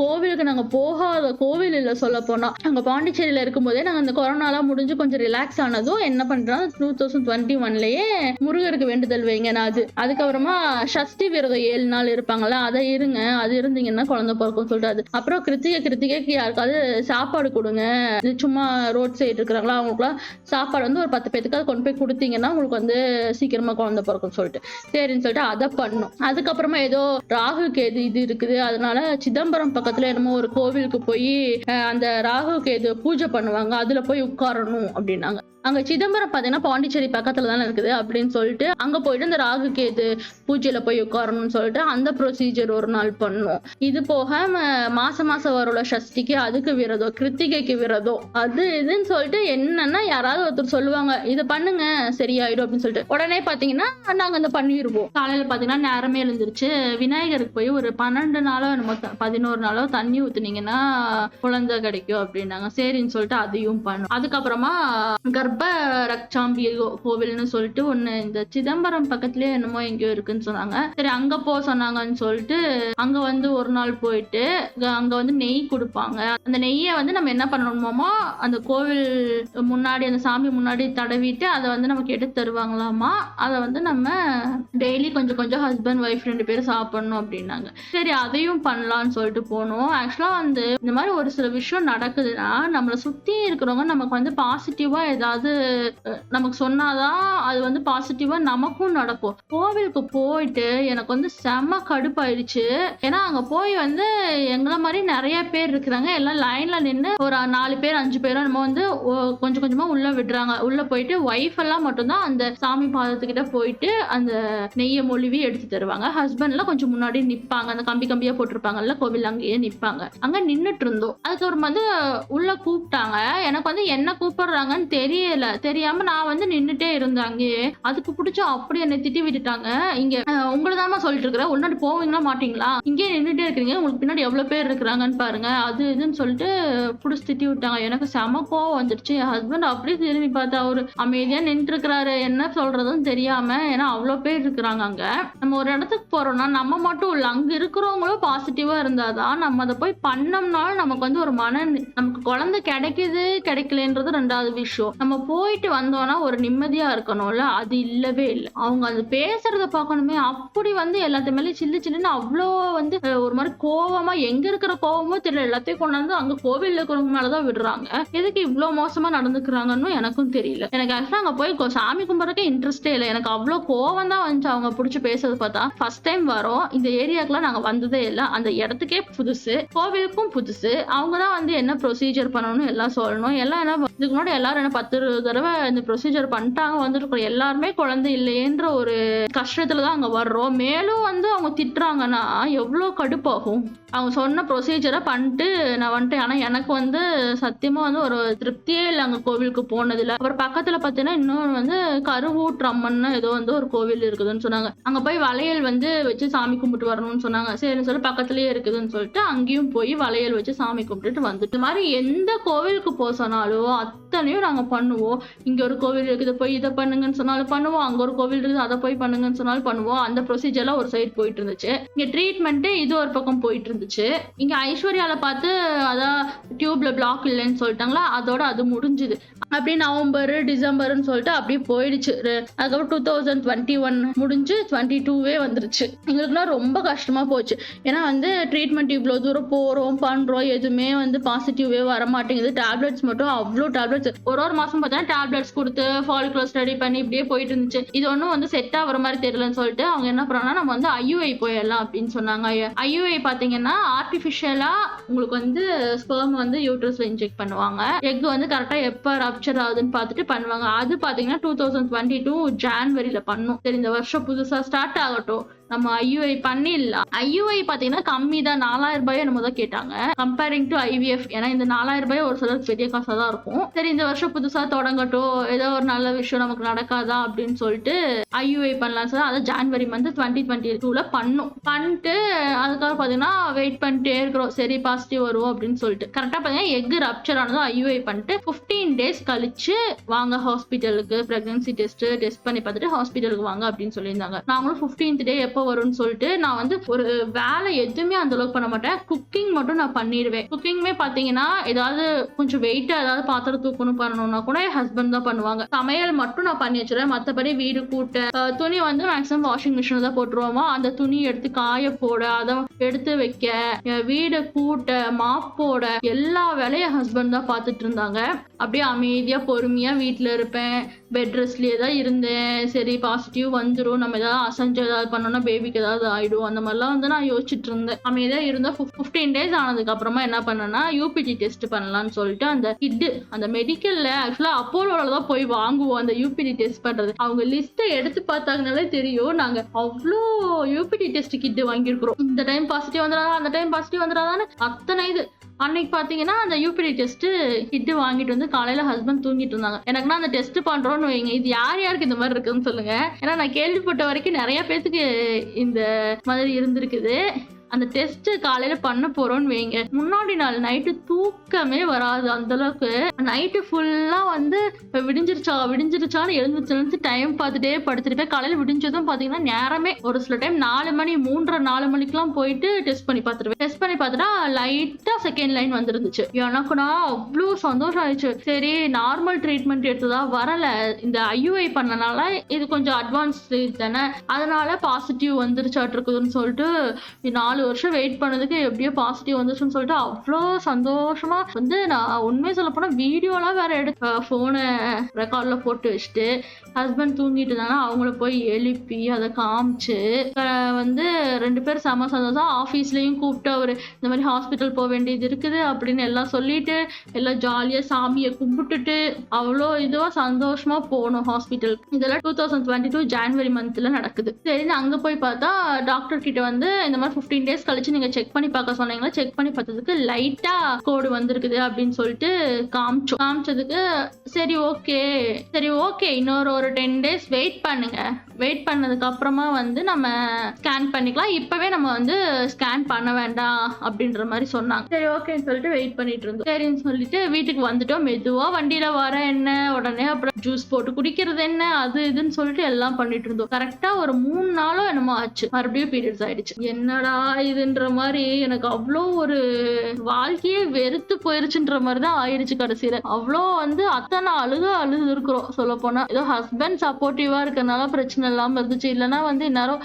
கோவிலுக்கு நாங்க போகாத கோவில் இல்ல சொல்லப்போனா. அங்க பாண்டிச்சேரியில இருக்கும்போதே நாங்க அந்த கொரோனாலாம் முடிஞ்சு கொஞ்சம் ரிலாக்ஸ் ஆனதும் என்ன பண்றோம் 2021லயே முருகருக்கு வேண்டுதல் வைங்க. நான் அதுக்கப்புறமா சஷ்டி விரதம் 7 நாள் இருப்பாங்கல்ல, அதை இருங்க. அது இருந்தீங்கன்னா குழந்தை பிறக்கும்னு சொல்லிட்டு அது. அப்புறம் கிருத்திகைக்கு யாருக்காவது சாப்பாடு கொடுங்க. இது சும்மா ரோட் சைடு இருக்கிறாங்களா அவங்களுக்குலாம் சாப்பாடு வந்து ஒரு 10 பேத்துக்கு கொண்டு போய் கொடுத்தீங்கன்னா உங்களுக்கு வந்து சீக்கிரமா குழந்தை பிறக்கும்னு சொல்லிட்டு சரின்னு சொல்லிட்டு அதை பண்ணோம். அதுக்கப்புறமா ஏதோ ராகு கேது இது இருக்குது, அதனால சிதம்பரம் பக்கத்துல என்னமோ ஒரு கோவிலுக்கு போய் அந்த ராகு கேது பூஜை பண்ணுவாங்க, அதுல போய் உட்காரணும் அப்படின்னாங்க. அங்க சிதம்பரம் பாத்தீங்கன்னா பாண்டிச்சேரி பக்கத்துல தானே இருக்குது அப்படின்னு சொல்லிட்டு அங்க போயிட்டு இந்த ராகு கேது பூஜையில போய் உட்காரணும்னு சொல்லிட்டு அந்த ப்ரொசீஜர் ஒரு நாள் பண்ணோம். இது போக மாசம் வரோட சஷ்டிக்கு அதுக்கு விரதம், கிருத்திகைக்கு விரதம், அது இதுன்னு சொல்லிட்டு என்னன்னா யாராவது ஒருத்தர் சொல்லுவாங்க இதை பண்ணுங்க சரியாயிடும் அப்படின்னு சொல்லிட்டு உடனே பாத்தீங்கன்னா நாங்க அந்த பண்ணிடுவோம். காலையில பாத்தீங்கன்னா நேரமே எழுந்திருச்சு விநாயகருக்கு போய் ஒரு 12 நாளோ 11 நாளோ தண்ணி ஊத்துனீங்கன்னா குழந்தை கிடைக்கும் அப்படின்னாங்க. சரின்னு சொல்லிட்டு அதையும் பண்ணோம். அதுக்கப்புறமா கர்ப்ப ரக்ஷாம்பி கோவில்னு சொல்லிட்டு ஒண்ணு இந்த சிதம்பரம் பக்கத்துலயே என்னமோ எங்கேயோ இருக்குன்னு சொன்னாங்க. சரி அங்க சொன்னாங்கன்னு சொல்லிட்டு அங்க வந்து ஒரு நாள் போயிட்டு அங்க வந்து நெய் கொடுப்பாங்க. அந்த நெய்யை வந்து நம்ம என்ன பண்ணணுமோ அந்த கோவில் முன்னாடி அந்த சாமி முன்னாடி தடவிட்டு அதை வந்து நமக்கு எடுத்து தருவாங்களாமா. அதை வந்து நம்ம டெய்லி கொஞ்சம் கொஞ்சம் ஹஸ்பண்ட் ஒய்ஃப் 2 பேரும் சாப்பிடணும் அப்படின்னாங்க. சரி அதையும் பண்ணலாம்னு சொல்லிட்டு போனோம். ஆக்சுவலா வந்து இந்த மாதிரி ஒரு சில விஷயம் நடக்குதுன்னா நம்மளை சுத்தி இருக்கிறவங்க நமக்கு வந்து பாசிட்டிவா ஏதாவது நமக்கு சொன்னாதான் அது வந்து பாசிட்டிவா நமக்கும் நடக்கும். கோவிலுக்கு போயிட்டு எனக்கு வந்து செம்ம கடுப்பாயிடுச்சு. ஏன்னா அங்க போய் வந்து எங்களை மாதிரி நிறைய பேர் இருக்கிறாங்க. எல்லாம் லைன்ல நின்று ஒரு 4 பேர் 5 பேரும் நம்ம வந்து கொஞ்சம் கொஞ்சமா உள்ள விடுறாங்க. உள்ள போயிட்டு ஒய்ஃப் எல்லாம் மட்டும்தான் அந்த சாமி பாதத்துக்கிட்ட போயிட்டு அந்த நெய்யை மொழிவி எடுத்து தருவாங்க. ஹஸ்பண்ட் எல்லாம் கொஞ்சம் முன்னாடி நிப்பாங்க, அந்த கம்பியா போட்டிருப்பாங்கல்ல கோவில் அங்கேயே நிப்பாங்க. அங்க நின்னுட்டு இருந்தோம். அதுக்கப்புறம் வந்து உள்ள கூப்பிட்டாங்க. எனக்கு வந்து என்ன கூப்பிடுறாங்கன்னு தெரியாம நான் வந்து நின்னுட்டே இருந்தேன் அங்கேயே. அதுக்கு பிடிச்சா அப்படி என்னை திட்டி விட்டுட்டாங்க. இங்க உங்களதாமா சொல்லிட்டு இருக்கிறேன், உள்நாட்டு போவீங்களா மாட்டீங்களா, இங்கே நின்றுட்டே இருக்கிறீங்க, உங்களுக்கு பின்னாடி எவ்வளவு பேர் இருக்கிறாங்கன்னு பாருங்க, அது இதுன்னு சொல்லிட்டு புடிச்சு திட்டி விட்டாங்க. எனக்கு செம கோவம் வந்துருச்சு. என் ஹஸ்பண்ட் அப்படியே திரும்பி பார்த்தா அவரு அமைதியா நின்று இருக்கிறாரு, என்ன சொல்றதுன்னு தெரியாம. ஏன்னா அவ்வளவு பேர் இருக்கிறாங்க அங்க. நம்ம ஒரு இடத்துக்கு போறோம்னா நம்ம மட்டும் இல்ல அங்க இருக்கிறவங்களும் பாசிட்டிவா இருந்தாதான் நம்ம அதை போய் பண்ணோம்னாலும் நமக்கு வந்து ஒரு நமக்கு குழந்தை கிடைக்குது கிடைக்கலன்றது 2வது விஷயம். நம்ம போயிட்டு வந்தோம்னா ஒரு நிம்மதியா இருக்கணும்ல, அது இல்லவே இல்லை. அவங்க அது பேசுறத பார்க்கணுமே, அப்படி வந்து எல்லாத்து மேலே சில்லுன்னு அவ்வளோ வந்து ஒரு மாதிரி கோவமா, எங்க இருக்கிற கோவமோ தெரியல, எல்லாத்தையும் கொண்டாந்து அங்க கோவில் இருக்கிறவங்க மேலதான் விடுறாங்க. எதுக்கு இவ்வளவு மோசமா நடந்துக்கிறாங்கன்னு எனக்கும் தெரியல. எனக்கு ஆக்சுவலா அங்க போய் சாமி கும்பிட்றதுக்கே இன்ட்ரெஸ்டே இல்லை. எனக்கு அவ்வளவு கோவம் தான் வந்துச்சு அவங்க பிடிச்சி பேசுறது பார்த்தா. ஃபர்ஸ்ட் டைம் வரோம், இந்த ஏரியாக்கெல்லாம் நாங்க வந்ததே இல்லை, அந்த இடத்துக்கே புதுசு, கோவிலுக்கும் புதுசு. அவங்கதான் வந்து என்ன ப்ரொசீஜர் பண்ணணும்னு எல்லாம் சொல்லணும். எல்லாம் என்ன இதுக்கு முன்னாடி எல்லாரும் என்ன 10 தடவை இந்த ப்ரொசீஜர் பண்ணிட்டாங்க. வந்துட்டு எல்லாருமே குழந்தை இல்லையேன்ற ஒரு கஷ்டத்துலதான் அங்க வர்றோம். மேலும் வந்து அவங்க திட்டுறாங்கன்னா எவ்வளவு கடுப்பாகும். அவங்க சொன்ன ப்ரொசீஜரை பண்ணிட்டு நான் வந்துட்டேன். ஆனா எனக்கு வந்து சத்தியமா வந்து ஒரு திருப்தியே இல்லை அங்க கோவிலுக்கு போனதுல. அப்புறம் பக்கத்துல பாத்தீங்கன்னா இன்னொரு வந்து கருவூற்றம்மன் ஏதோ வந்து ஒரு கோவில் இருக்குதுன்னு சொன்னாங்க. அங்க போய் வளையல் வந்து வச்சு சாமி கும்பிட்டு வரணும்னு சொன்னாங்க. சரின்னு சொல்லி பக்கத்துலயே இருக்குதுன்னு சொல்லிட்டு அங்கேயும் போய் வளையல் வச்சு சாமி கும்பிட்டுட்டு வந்துட்டு. இந்த மாதிரி எந்த கோவிலுக்கு போக சொன்னாலும் அத்தனையும் நாங்க பண்ணுவோம். இங்க ஒரு கோவில் இருக்குது போய் இதை பண்ணுங்கன்னு சொன்னாலும் பண்ணுவோம், அங்க ஒரு கோவில் இருக்குது அதை போய் பண்ணுங்கன்னு சொன்னாலும் பண்ணுவோம். அந்த ப்ரொசீஜர்லாம் ஒரு சைடு போயிட்டு இருந்துச்சு. இங்க ட்ரீட்மெண்ட் இது ஒரு பக்கம் போயிட்டு இருந்துச்சு. இங்க ஐஸ்வர்யால பார்த்து அதான் டியூப்ல பிளாக் இல்லைன்னு சொல்லிட்டாங்களா, அதோட அது முடிஞ்சுது. அப்படியே நவம்பர் டிசம்பர்னு சொல்லிட்டு அப்படியே போயிடுச்சு. அதுக்கப்புறம் 2021 முடிஞ்சு 22வே வந்துருச்சு. எங்களுக்குலாம் ரொம்ப கஷ்டமா போச்சு. ஏன்னா வந்து ட்ரீட்மெண்ட் இவ்வளோ தூரம் போறோம் பண்றோம், எதுவுமே வந்து பாசிட்டிவே வர மாட்டேங்குது. டேப்லெட்ஸ் மட்டும் அவ்வளோ டேப்லெட்ஸ் ஒரு மாசம் பார்த்தா டேப்லெட்ஸ் கொடுத்து ஃபாலிகுலர் ஸ்டடி பண்ணி இப்படியே போயிட்டு இருந்துச்சு. இது ஒன்றும் வந்து செட் ஆகிற மாதிரி தெரியலன்னு சொல்லிட்டு அவங்க என்ன பண்ணாங்கன்னா நம்ம வந்து IUI போயிடலாம் அப்படின்னு சொன்னாங்க. IUI பார்த்தீங்கன்னா ஆர்டிஃபிஷியலா உங்களுக்கு வந்து ஸ்பெர்ம் வந்து யூட்ரஸ்ல இன்ஜெக்ட் பண்ணுவாங்க. எக் வந்து கரெக்டா எப்ப ரப்சர் ஆகுதுன்னு பார்த்துட்டு பண்ணுவாங்க. அது பாத்தீங்கன்னா 2022 ஜான்வரியில பண்ணும். சரி இந்த வருஷம் புதுசா ஸ்டார்ட் ஆகட்டும், நம்ம IUI பண்ணிடலாம். IUI பாத்தீங்கன்னா கம்மி தான், 4000 ரூபாயோ என்னமோ தான் கேட்டாங்க கம்பேரிங் டு IVF. ஏன்னா இந்த 4000 ரூபாய் ஒரு சிலருக்கு பெரிய காசா தான் இருக்கும். சரி இந்த வருஷம் புதுசா தொடங்கட்டும், ஏதோ ஒரு நல்ல விஷயம் நமக்கு நடக்காதா அப்படின்னு சொல்லிட்டு IUI பண்ணலாம் சார். அதை ஜான்வரி மந்த் 2022ல பண்ணிட்டு அதுக்காக பாத்தீங்கன்னா வெயிட் பண்ணிட்டே இருக்கிறோம். சரி பாசிட்டிவ் வருவோம் அப்படின்னு சொல்லிட்டு கரெக்டா பாத்தீங்கன்னா எக் ரப்சர் ஆனதும் IUI பண்ணிட்டு 15 டேஸ் கழிச்சு வாங்க ஹாஸ்பிட்டலுக்கு, பிரெக்னன்சி டெஸ்ட் பண்ணி பார்த்துட்டு ஹாஸ்பிட்டலுக்கு வாங்க அப்படின்னு சொல்லியிருந்தாங்க. நாங்களும் 15th டே எப்போ எப்போ வரும்னு சொல்லிட்டு நான் வந்து ஒரு வேலை எதுவுமே அந்த அளவுக்கு பண்ண மாட்டேன். குக்கிங் மட்டும் நான் பண்ணிடுவேன். குக்கிங்குமே பாத்தீங்கன்னா ஏதாவது கொஞ்சம் வெயிட்டா ஏதாவது பாத்திரம் தூக்கணும் பண்ணணும்னா கூட என் ஹஸ்பண்ட் தான் பண்ணுவாங்க. சமையல் மட்டும் நான் பண்ணி வச்சிருவேன். மத்தபடி வீடு கூட்ட, துணி வந்து மேக்ஸிமம் வாஷிங் மிஷின்ல தான் போட்டுருவோமா, அந்த துணி எடுத்து காய போட, அதை எடுத்து வைக்க, வீடு கூட்ட, மாப் போட எல்லா வேலையும் ஹஸ்பண்ட் தான் பார்த்துட்டு இருந்தாங்க. அப்படியே அமைதியா பொறுமையா வீட்டுல இருப்பேன். பெட் ரெஸ்ட்லயே தான் இருந்தேன். சரி பாசிட்டிவ் வந்துடும், நம்ம ஏதாவது அசைஞ்சு ஏதாவது பண்ணோம்னா பேபிக்கு ஏதாவது ஆயிடும், அந்த மாதிரிலாம் வந்து நான் யோசிச்சுட்டு இருந்தேன். அமைதியா இருந்தா 15 days ஆனதுக்கு அப்புறமா என்ன பண்ணேன்னா யூபிடி டெஸ்ட் பண்ணலாம்னு சொல்லிட்டு அந்த கிட்டு அந்த மெடிக்கல்ல ஆக்சுவலா அப்போலோல தான் போய் வாங்குவோம் அந்த யூபிடி டெஸ்ட் பண்றது. அவங்க லிஸ்ட்டை எடுத்து பார்த்தாங்கனாலே தெரியும் நாங்க அவ்வளோ யூபிடி டெஸ்ட் கிட்டு வாங்கியிருக்கிறோம். இந்த டைம் பாசிட்டிவ் வந்துடாதா, அந்த டைம் பாசிட்டிவ் வந்துடாதான்னு அத்தனை இது. அன்னைக்கு பாத்தீங்கன்னா அந்த யூபிடி டெஸ்ட் கிட்டு வாங்கிட்டு வந்து காலையில ஹஸ்பண்ட் தூங்கிட்டு இருந்தாங்க. எனக்குன்னா அந்த டெஸ்ட் பண்றோம்னு வைங்க, இது யார் யாருக்கு இந்த மாதிரி இருக்குன்னு சொல்லுங்க. ஏன்னா நான் கேள்விப்பட்ட வரைக்கும் நிறைய பேத்துக்கு இந்த மாதிரி இருந்திருக்குது. அந்த டெஸ்ட் காலையில பண்ண போறோம்னு வைங்க, முன்னாடி நாள் நைட்டு தூக்கமே வராது. அந்த அளவுக்கு நைட்டு ஃபுல்லா வந்து விடிஞ்சிருச்சான்னு எழுந்து டைம் பார்த்துட்டே படுத்துருப்பேன். காலையில விடிஞ்சதும் பாத்தீங்கன்னா நேரமே ஒரு சில டைம் 4 மணி 3:30 மணிக்கெல்லாம் போயிட்டு டெஸ்ட் பண்ணி பார்த்துருவேன். டெஸ்ட் பண்ணி பார்த்துட்டா லைட்டா செகண்ட் லைன் வந்துருந்துச்சு. எனக்குனா அவ்வளோ சந்தோஷம் ஆயிடுச்சு. சரி நார்மல் ட்ரீட்மெண்ட் எடுத்ததா வரல, இந்த IUI பண்ணனால இது கொஞ்சம் அட்வான்ஸ் தானே, அதனால பாசிட்டிவ் வந்துருச்சாட்டு இருக்குதுன்னு சொல்லிட்டு 4 வருஷம் வெயிட் பண்ணதுக்கு எப்படியோ பாசிட்டிவ் வந்துச்சுன்னு சொல்லிட்டு அவ்வளோ சந்தோஷமா வந்து நான் உண்மையை சொல்ல போனா வீடியோலாம் வேற எடுத்து போனை ரெக்கார்ட்ல போட்டு வச்சுட்டு ஹஸ்பண்ட் தூங்கிட்டு இருந்தாங்க, அவங்கள போய் எழுப்பி அதை காமிச்சு வந்து 2 பேர் செம சந்தோஷம். ஆஃபீஸ்லயும் கூப்பிட்டு அவரு இந்த மாதிரி ஹாஸ்பிட்டல் போக வேண்டியது இருக்குது அப்படின்னு எல்லாம் சொல்லிட்டு எல்லாம் ஜாலியா சாமியை கும்பிட்டுட்டு அவ்வளோ இதுவா சந்தோஷமா போகணும் ஹாஸ்பிட்டல். இதெல்லாம் 2022 ஜான்வரி மந்த்ல நடக்குது. சரி அங்க போய் பார்த்தா டாக்டர் கிட்ட வந்து இந்த மாதிரி 15 days கழிச்சு நீங்க செக் பண்ணி பார்க்க சொன்னீங்களா, செக் பண்ணி பார்த்ததுக்கு லைட்டா கோடு வந்திருக்குது அப்படின்னு சொல்லிட்டு காமிச்சதுக்கு சரி ஓகே இன்னொரு 10 days வெயிட் பண்ணுங்க, வெயிட் பண்ணதுக்கு அப்புறமா வந்து நம்ம ஸ்கேன் பண்ணிக்கலாம், இப்பவே நம்ம வந்து ஸ்கேன் பண்ண வேண்டாம் அப்படின்ற மாதிரி சொன்னாங்க. சரி ஓகேன்னு சொல்லிட்டு வெயிட் பண்ணிட்டு இருந்தோம். சரின்னு சொல்லிட்டு வீட்டுக்கு வந்துட்டோம். மெதுவா வண்டியில வர என்ன உடனே அப்புறம் ஜூஸ் போட்டு குடிக்கிறது என்ன அது இதுன்னு சொல்லிட்டு எல்லாம் பண்ணிட்டு இருந்தோம். கரெக்டா ஒரு 3 நாளோ என்னமோ ஆச்சு, மறுபடியும் பீரியட்ஸ் ஆயிடுச்சு. என்னடா இதுன்ற மாதிரி எனக்கு அவ்வளோ ஒரு வாழ்க்கையே வெறுத்து போயிருச்சுன்ற மாதிரி தான் ஆயிடுச்சு. கடைசியில அவ்வளோ வந்து அத்தனை அழுது இருக்கிறோம். சொல்ல போனா ஏதோ ஹஸ்பண்ட் சப்போர்ட்டிவா இருக்கனால பிரச்சனை இல்லாம இருந்துச்சு. இல்லைன்னா வந்து இந்நேரம்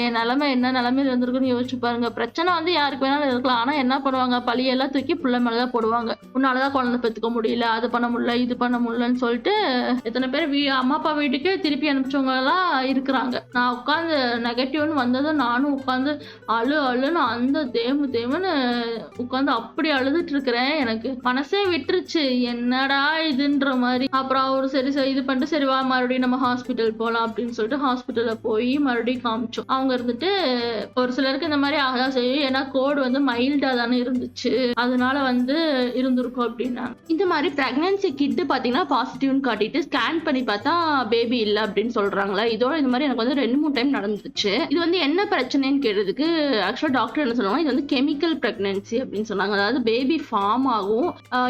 என் நிலைமை என்ன நிலைமையில இருந்திருக்குன்னு யோசிச்சு பாருங்க. பிரச்சனை வந்து யாருக்கு வேணாலும் இருக்கலாம், ஆனா என்ன பண்ணுவாங்க, பழியெல்லாம் தூக்கி பிள்ளை மேலதான் போடுவாங்க. உன்னாலதான் குழந்தை பெத்துக்க முடியல, அது பண்ண முடியல, இது பண்ண முடியலன்னு சொல்லிட்டு எத்தனை பேர் அம்மா அப்பா வீட்டுக்கு திருப்பி அனுப்பிச்சவங்க எல்லாம் இருக்கிறாங்க. நான் உட்காந்து நெகட்டிவ்னு வந்ததும் நானும் உட்காந்து அழுன்னு அந்த தேமுன்னு உட்காந்து அப்படி அழுதுட்டு இருக்கிறேன். எனக்கு மனசே விட்டுருச்சு, என்னடா இதுன்ற மாதிரி. அப்புறம் அவரு சரி இது பண்ணிட்டு சரி வா மறுபடியும் நம்ம ஹாஸ்பிட்டல் போலாம் அப்படின்னு சொல்லிட்டு ஹாஸ்பிட்டல்ல போய் மறுபடியும் காமிச்சோம். அவங்க இருந்துட்டு ஒரு சிலருக்கு இந்த மாதிரி ஆகதான் செய்யும், ஏன்னா கோடு வந்து மைல்டா தானே இருந்துச்சு, அதனால வந்து இருந்திருக்கும் அப்படின்னா. இந்த மாதிரி பிரெக்னன்சி கிட் பாத்தீங்கன்னா பாசிட்டிவ்னு காட்டிட்டு ஸ்கேன் பண்ணி பார்த்தா பேபி இல்ல அப்படின்னு சொல்றாங்களா. இதோட இந்த மாதிரி எனக்கு வந்து 2-3 டைம் நடந்துச்சு. இது வந்து என்ன பிரச்சனைன்னு கேட்டதுக்கு ஆக்சுவலா டாக்டர் என்ன சொல்லுவாங்க, இது வந்து கெமிக்கல் பிரெக்னன்சி அப்படின்னு சொன்னாங்க. அதாவது பேபி ஃபார்ம் ஆகும்,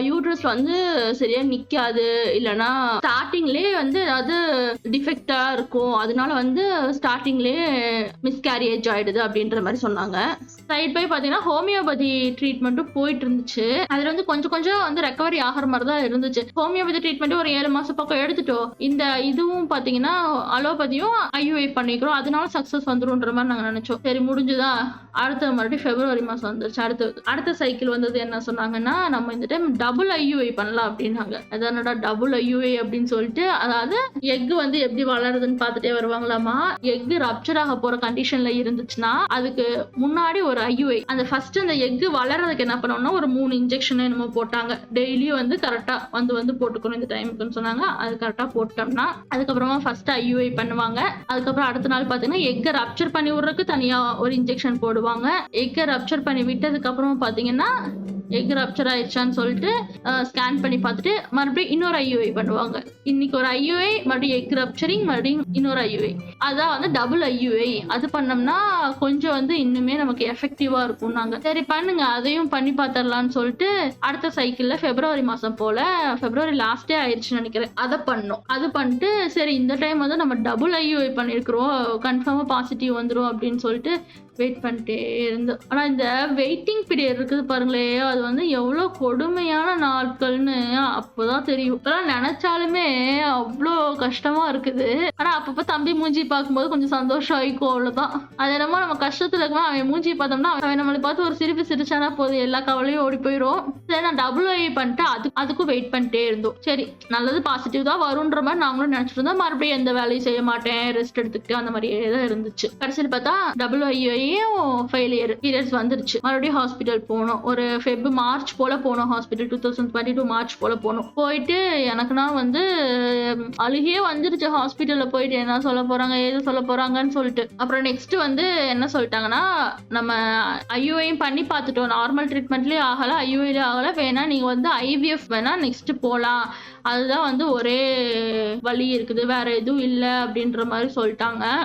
யூட்ரஸ்ல வந்து சரியா நிக்காது, இல்லைன்னா ஸ்டார்டிங்லயே வந்து ஏதாவது டிஃபெக்டா இருக்கும், அதனால வந்து ஸ்டார்டிங்லயே மிஸ்கேரியேஜ் ஆயிடுது அப்படின்ற மாதிரி சொன்னாங்க. சைட் பை பாத்தீங்கன்னா ஹோமியோபதி ட்ரீட்மெண்ட்டும் போயிட்டு இருந்துச்சு. அதுல வந்து கொஞ்சம் வந்து ரெக்கவரி ஆகிற மாதிரி தான் இருந்துச்சு. ஹோமியோபதி ட்ரீட்மெண்ட் ஒரு 7 மாசம் பக்கம் எடுத்துட்டோம். இந்த இதுவும் பாத்தீங்கன்னா அலோபதியும் IUI பண்ணிக்கிறோம், அதனால சக்சஸ் வந்துரும்ன்ற மாதிரி நாங்க நினைச்சோம். சரி முடிஞ்சுதா, அடுத்த மறுபடியும் February மாசம் வந்துருச்சு. அடுத்த சைக்கிள் வந்தது. என்ன சொன்னாங்கன்னா நம்ம இந்த டைம் டபுள் IUI பண்ணலாம் அப்படின்னாங்க. அதனோட டபுள் IUI அப்படின்னு சொல்லிட்டு, அதாவது எக் வந்து எப்படி வளருதுன்னு பார்த்துட்டே வருவாங்களாமா. எக் ரப்சர் ஆக போற கண்டிஷன்ல இருந்துச்சுன்னா அதுக்கு முன்னாடி ஒரு IUI, அந்த ஃபர்ஸ்ட் அந்த எக் வளர்றதுக்கு என்ன பண்ணோம்னா ஒரு 3 இன்ஜெக்ஷன் என்னமோ போட்டாங்க. டெய்லியும் வந்து கரெக்டா வந்து போட்டுக்கணும் இந்த டைமுக்குன்னு சொன்னாங்க. அது கரெக்டா போட்டோம்னா அதுக்கப்புறமா ஃபர்ஸ்ட் IUI பண்ணுவாங்க. அதுக்கப்புறம் அடுத்த நாள் பாத்தீங்கன்னா எக்கை ரப்சர் பண்ணி விடுறதுக்கு தனியா ஒரு இன்ஜெக்ஷன் போடுவாங்க. எக்கை ரப்சர் பண்ணி விட்டதுக்கு அப்புறம் பாத்தீங்கன்னா எக் ரப்சர் ஆயிடுச்சான்னு சொல்லிட்டு ஸ்கேன் பண்ணி பார்த்துட்டு மறுபடியும் இன்னொரு ஐயுஐ பண்ணுவாங்க. இன்னைக்கு ஒரு ஐயுஐ, மறுபடியும் எக் ரப்சரிங், மறுபடியும் இன்னொரு ஐயுஐ. அதான் வந்து டபுள் ஐயுஐ. அது பண்ணோம்னா கொஞ்சம் வந்து இன்னுமே நமக்கு எஃபெக்டிவா இருக்கும். நாங்க சரி பண்ணுங்க, அதையும் பண்ணி பார்த்துடலாம்னு சொல்லிட்டு அடுத்த சைக்கிள்ல பிப்ரவரி மாசம் போல, பிப்ரவரி லாஸ்டே ஆயிடுச்சுன்னு நினைக்கிறேன், அதை பண்ணோம். அது பண்ணிட்டு சரி இந்த டைம் வந்து நம்ம டபுள் ஐயுஐ பண்ணிருக்கிறோம், கன்ஃபார்மா பாசிட்டிவ் வந்துரும் அப்படின்னு சொல்லிட்டு வெயிட் பண்ணிட்டே இருந்தோம். ஆனா இந்த வெயிட்டிங் பீரியட் இருக்குது பாருங்களே, அது வந்து எவ்வளவு கொடுமையான நாட்கள்னு அப்பதான் தெரியும். இப்பெல்லாம் நினைச்சாலுமே அவ்வளோ கஷ்டமா இருக்குது. ஆனா அப்பப்ப தம்பி மூஞ்சி பார்க்கும்போது கொஞ்சம் சந்தோஷம் ஆயிக்கும், அவ்வளவுதான். அது என்னமோ நம்ம கஷ்டத்துல இருக்குமா அவன் மூஞ்சி பார்த்தோம்னா அவன் நம்மளை பார்த்து ஒரு சிரிப்பு சிரிச்சானா போதும், எல்லா கவலையும் ஓடி போயிடும். சரி நான் டபுள் ஐ பண்ணிட்டு அதுக்கும் வெயிட் பண்ணிட்டே இருந்தோம். சரி நல்லது பாசிட்டிவ் தான் வரும்ன்ற மாதிரி நாங்களும் நினைச்சிட்டு இருந்தோம். மறுபடியும் எந்த வேலையும் செய்ய மாட்டேன், ரெஸ்ட் எடுத்துக்கிட்டு அந்த மாதிரியே தான் இருந்துச்சு. கடைசியில் பார்த்தா டபுள் ஐ ஃபெயிலியர் பீரியட்ஸ் வந்துருச்சு. மறுபடியும் ஹாஸ்பிட்டல் போனோம். ஒரு மார்ச் போல போனோம் ஹாஸ்பிட்டல். 2022 மார்ச் போல போனோம். போயிட்டு எனக்குனா வந்து அழுகே வந்துருச்சு. ஹாஸ்பிட்டல்ல போயிட்டு என்ன சொல்ல போறாங்க, ஏது சொல்ல போறாங்கன்னு சொல்லிட்டு. அப்புறம் நெக்ஸ்ட் வந்து என்ன சொல்லிட்டாங்கன்னா, நம்ம ஐயுஐயும் பண்ணி பார்த்துட்டோம், நார்மல் ட்ரீட்மெண்ட்லயே ஆகல, ஐயுஐலயே ஆகல, வேணா நீங்க வந்து ஐவிஎஃப் வேணா நெக்ஸ்ட் போலாம், அதுதான் வந்து ஒரே வழி இருக்குது, வேற எதுவும் இல்லை அப்படின்ற மாதிரி சொல்லிட்டாங்க.